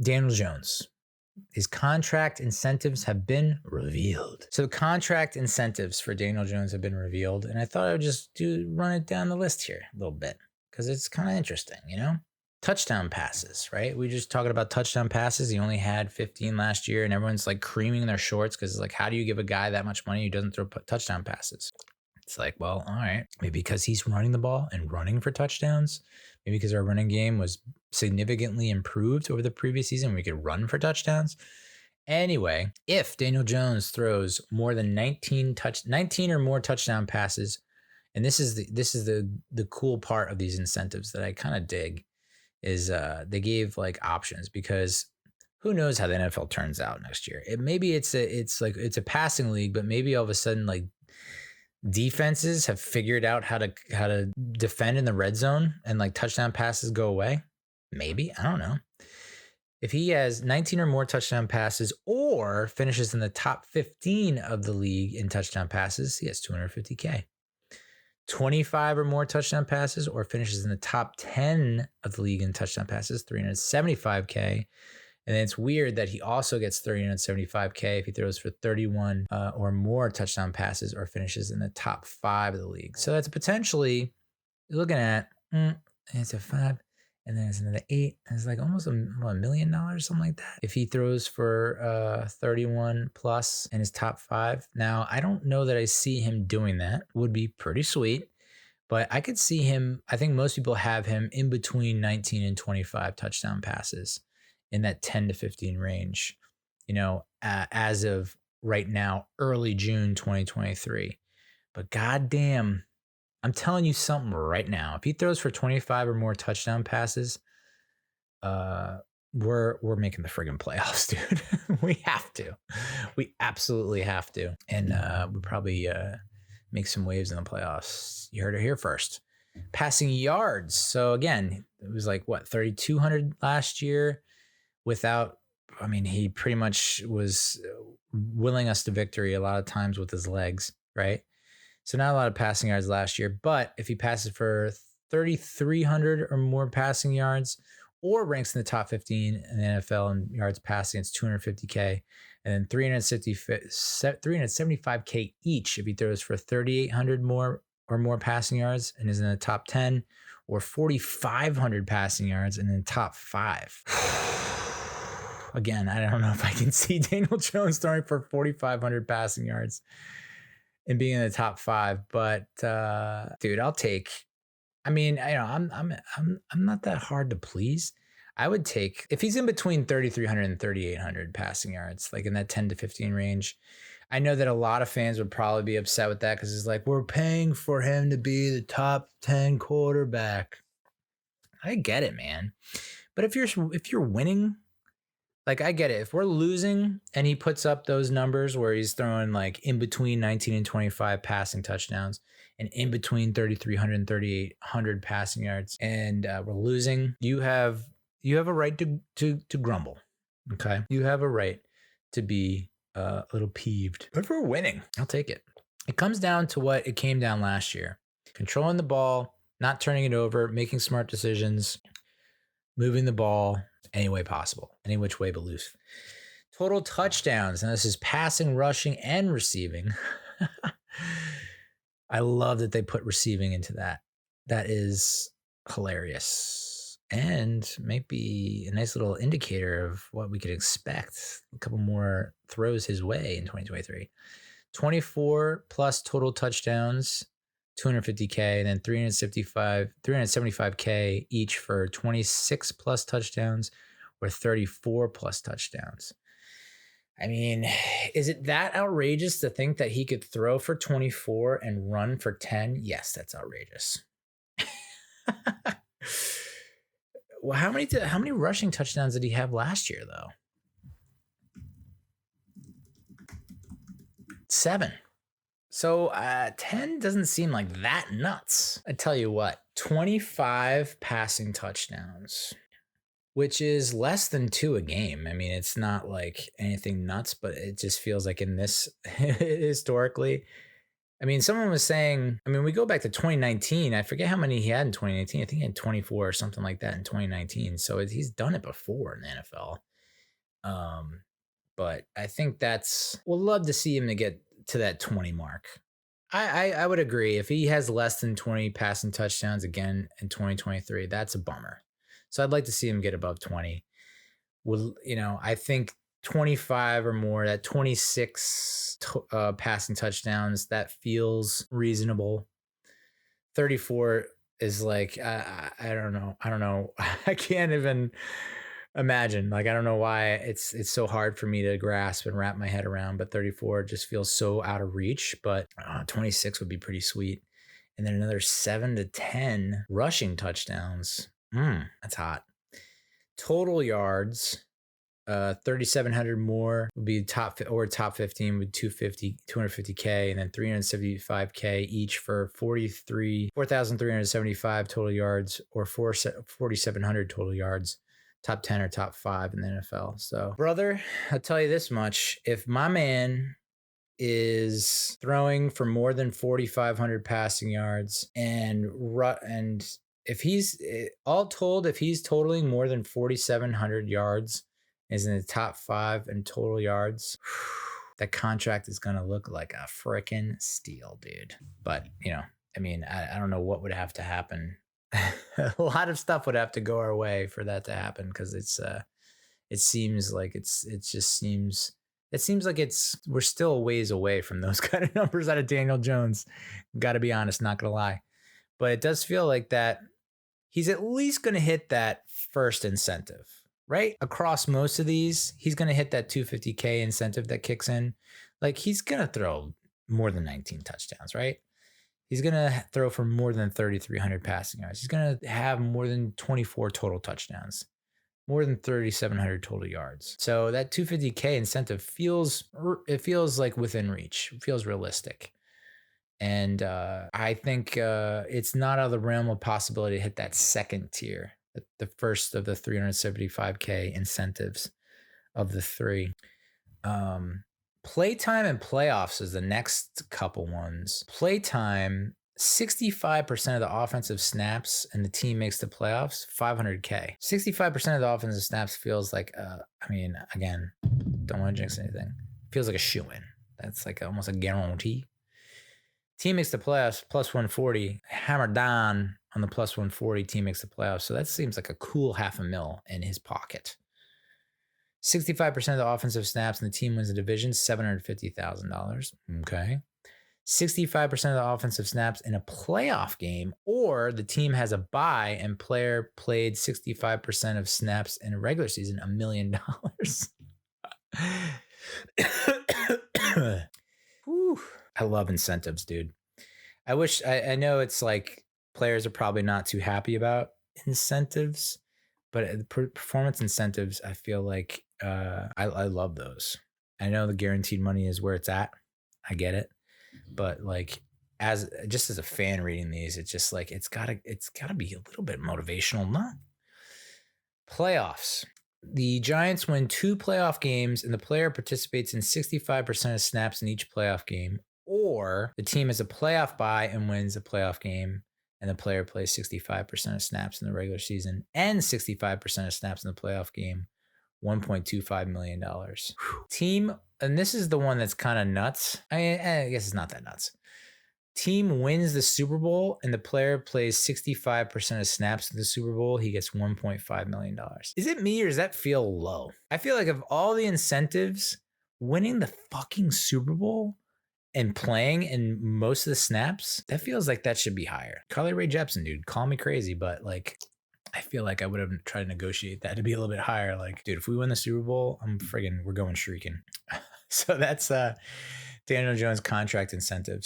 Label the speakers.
Speaker 1: Daniel Jones. His contract incentives have been revealed. So the contract incentives for Daniel Jones have been revealed. And I thought I would just run it down the list here a little bit because it's kind of interesting, Touchdown passes, right? We just talking about touchdown passes. He only had 15 last year and everyone's like creaming their shorts because like, how do you give a guy that much money who doesn't throw touchdown passes? It's like, well, all right. Maybe because he's running the ball and running for touchdowns. Maybe because our running game was significantly improved over the previous season. We could run for touchdowns. Anyway, if Daniel Jones throws more than 19 or more touchdown passes, and this is the cool part of these incentives that I kind of dig, is they gave like options because who knows how the NFL turns out next year. Maybe it's a passing league, but maybe all of a sudden like defenses have figured out how to defend in the red zone and like touchdown passes go away. Maybe, I don't know. If he has 19 or more touchdown passes or finishes in the top 15 of the league in touchdown passes, he has $250K. 25 or more touchdown passes or finishes in the top 10 of the league in touchdown passes, $375K. And then it's weird that he also gets $375K if he throws for 31 or more touchdown passes or finishes in the top 5 of the league. So that's potentially, you're looking at, it's a 5, and then it's another 8. And it's like almost $1 million, something like that. If he throws for 31 plus in his top 5. Now, I don't know that I see him doing that. Would be pretty sweet. But I could see him, I think most people have him in between 19 and 25 touchdown passes in that 10 to 15 range, as of right now, early June 2023. But goddamn, I'm telling you something right now. If he throws for 25 or more touchdown passes, we're making the friggin' playoffs, dude. We have to. We absolutely have to. And we probably make some waves in the playoffs. You heard it here first. Passing yards. So again, it was like 3,200 last year. He pretty much was willing us to victory a lot of times with his legs, right? So not a lot of passing yards last year, but if he passes for 3,300 or more passing yards or ranks in the top 15 in the NFL in yards passing, it's $250K, and then $375K each if he throws for 3,800 more or more passing yards and is in the top 10, or 4,500 passing yards and in the top 5. Again, I don't know if I can see Daniel Jones throwing for 4,500 passing yards and being in the top 5, but dude, I'll take. I'm not that hard to please. I would take, if he's in between 3,300 and 3,800 passing yards, like in that 10 to 15 range. I know that a lot of fans would probably be upset with that because it's like, we're paying for him to be the top 10 quarterback. I get it, man. But if you're winning, like, I get it. If we're losing and he puts up those numbers where he's throwing like in between 19 and 25 passing touchdowns and in between 3,300 and 3,800 passing yards, and we're losing, you have a right to grumble. Okay, you have a right to be a little peeved. But if we're winning, I'll take it. It comes down to what it came down last year: controlling the ball, not turning it over, making smart decisions, moving the ball any way possible, any which way but loose. Total touchdowns. Now this is passing, rushing, and receiving. I love that they put receiving into that. That is hilarious. And might be a nice little indicator of what we could expect. A couple more throws his way in 2023. 24 plus total touchdowns, $250K, and then $375K each for 26 plus touchdowns or 34 plus touchdowns. I mean, is it that outrageous to think that he could throw for 24 and run for 10? Yes, that's outrageous. Well, how many rushing touchdowns did he have last year, though? 7. So 10 doesn't seem like that nuts. I tell you what, 25 passing touchdowns, which is less than 2 a game. I mean, it's not like anything nuts, but it just feels like in this historically, I mean, someone was saying, I mean, we go back to 2019. I forget how many he had in 2019. I think he had 24 or something like that in 2019. So he's done it before in the NFL. But I think we'll love to see him to get to that 20 mark. I would agree. If he has less than 20 passing touchdowns again in 2023, that's a bummer. So I'd like to see him get above 20. I think 25 or more, that 26 passing touchdowns, that feels reasonable. 34 is like, I don't know. I don't know. I can't even imagine. Like, I don't know why it's so hard for me to grasp and wrap my head around, but 34 just feels so out of reach. But 26 would be pretty sweet. And then another 7 to 10 rushing touchdowns. That's hot. Total yards, 3,700 more would be top 15 with 250K, and then 375K each for 4,375 total yards, or 4,700 total yards. Top 10 or top 5 in the NFL. So, brother, I'll tell you this much: if my man is throwing for more than 4,500 passing yards, and if he's all told, if he's totaling more than 4,700 yards, is in the top 5 in total yards, that contract is going to look like a freaking steal, dude. But, I mean, I don't know what would have to happen. A lot of stuff would have to go our way for that to happen, because it seems like we're still a ways away from those kind of numbers out of Daniel Jones. Got to be honest, not going to lie. But it does feel like that he's at least going to hit that first incentive, right? Across most of these, he's going to hit that 250K incentive that kicks in. Like, he's going to throw more than 19 touchdowns, right? He's going to throw for more than 3,300 passing yards. He's going to have more than 24 total touchdowns, more than 3,700 total yards. So that 250K incentive feels like within reach. It feels realistic. And I think it's not out of the realm of possibility to hit that second tier, the first of the 375K incentives of the 3. Playtime and playoffs is the next couple ones. Playtime, 65% of the offensive snaps and the team makes the playoffs, 500K. 65% of the offensive snaps feels like, again, don't want to jinx anything. Feels like a shoo-in. That's like almost a guarantee. Team makes the playoffs, plus 140. Hammer down on the plus 140, team makes the playoffs. So that seems like a cool $500,000 in his pocket. 65% of the offensive snaps and the team wins the division, $750,000. Okay. 65% of the offensive snaps in a playoff game, or the team has a bye and player played 65% of snaps in a regular season, $1 million. Whew. I love incentives, dude. I know it's like players are probably not too happy about incentives, but performance incentives, I feel like I love those. I know the guaranteed money is where it's at. I get it. But like, as a fan reading these, it's just like, it's gotta be a little bit motivational, no? Playoffs. The Giants win 2 playoff games and the player participates in 65% of snaps in each playoff game, or the team has a playoff bye and wins a playoff game and the player plays 65% of snaps in the regular season and 65% of snaps in the playoff game, $1.25 million. Team, and this is the one that's kind of nuts. I guess it's not that nuts. Team wins the Super Bowl and the player plays 65% of snaps in the Super Bowl, he gets $1.5 million. Is it me or does that feel low? I feel like of all the incentives, winning the fucking Super Bowl and playing in most of the snaps, that feels like that should be higher. Carly Rae Jepsen, dude, call me crazy, but like, I feel like I would have tried to negotiate that to be a little bit higher. Like, dude, if we win the Super Bowl, we're going shrieking. So that's Daniel Jones contract incentives.